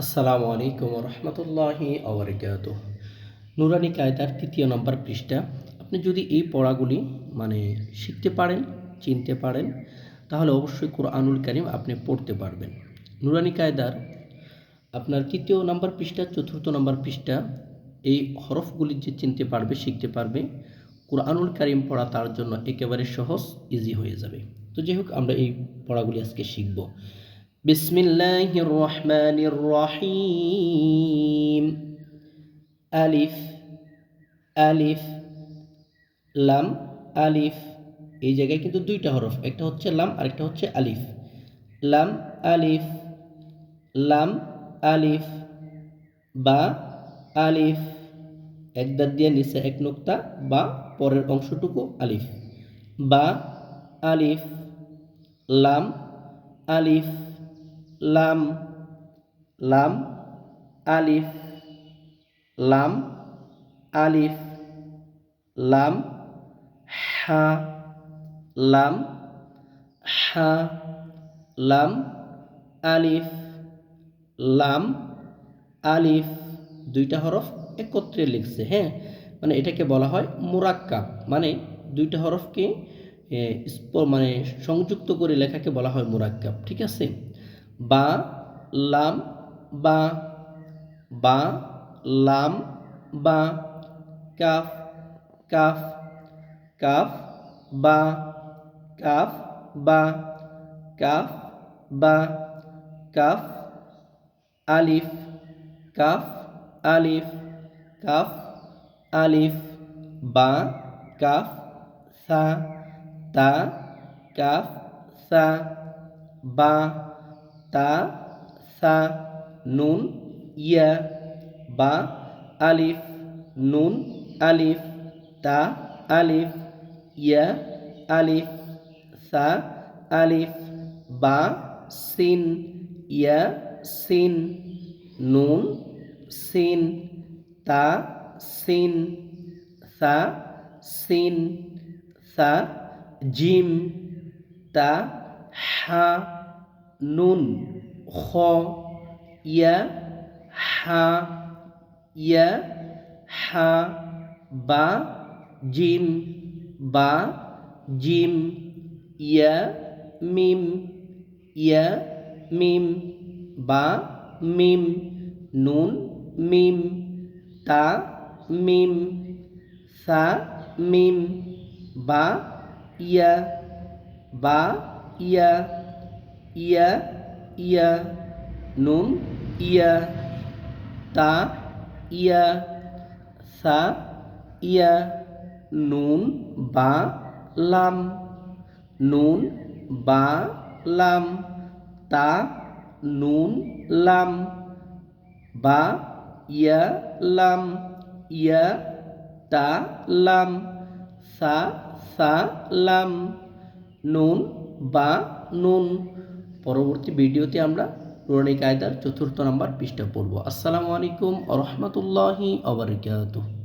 আসসালামু আলাইকুম রহমতুল্লাহি ওবরাকাত। নুরানি কায়দার ৩য় নম্বর পৃষ্ঠা। আপনি যদি এই পড়াগুলি শিখতে পারেন, চিনতে পারেন, তাহলে অবশ্যই কোরআনুল কারীম আপনি পড়তে পারবেন। নুরানি কায়দার আপনার ৩য় নম্বর পৃষ্ঠা, ৪র্থ নম্বর পৃষ্ঠা, এই হরফগুলি যে চিনতে পারবে, শিখতে পারবে, কোরআনুল কারীম পড়া তার জন্য একেবারে সহজ, ইজি হয়ে যাবে। তো যাই হোক, আমরা এই পড়াগুলি আজকে শিখব। বিসমিল্লাহির রহমানির রহিম। আলিফ আলিফ লাম আলিফ। এই জায়গায় কিন্তু দুইটা হরফ, একটা হচ্ছে লাম আর একটা হচ্ছে আলিফ। লাম আলিফ, লাম আলিফ, বা আলিফ, এক দাঁত দিয়ে নিচে এক নোক্তা, বা পরের অংশটুকু আলিফ, বা আলিফ, লাম আলিফ, লাম লাম আলিফ, লাম আলিফ, লাম হা, লাম হা, লাম আলিফ, লাম আলিফ। দুইটা হরফ একত্রে লিখছে, হ্যাঁ, এটাকে বলা হয় মুরাক্কাব। দুইটা হরফকে সংযুক্ত করে লেখাকে বলা হয় মুরাক্কাব। ঠিক আছে। বা লাম বা, বা লাম বা, কাফ কাফ, কাফ বা, কাফ বা, কাফ বা, কাফ আলিফ, কাফ আলিফ, কাফ আলিফ, বা কাফ সা, তা কাফ সা, বা তা সা, নুন ইয়া, বা আলিফ, নুন আলিফ, তা আলিফ, ইয়া আলিফ, সা আলিফ, বা সিন, ইয়া সিন, নুন সিন, তা সিন, সা সিন, সা জিম, তা হা, নুন খ, ইয়া হা, ইয়া হা, বা জিম, বা জিম, ইয়া মিম, ইয়া মিম, বা মিম, নুন মিম, তা মিম, সা মিম, বা ইয়া, বা ইয়া, ইয়া ইয়া, নুন ইয়া, তা ইয়া, সা ইয়া, নুন বা লাম, নুন বা লাম, তা নুন লাম, বা ইয়া লাম, ইয়া তা লাম, সা সা লাম, নুন বা নুন। পরবর্তী ভিডিওতে আমরা নুরানি কায়দার ৪র্থ নম্বর পৃষ্ঠা পড়ব। আসসালামু আলাইকুম ওয়া রাহমাতুল্লাহি ওয়া বারাকাতুহু।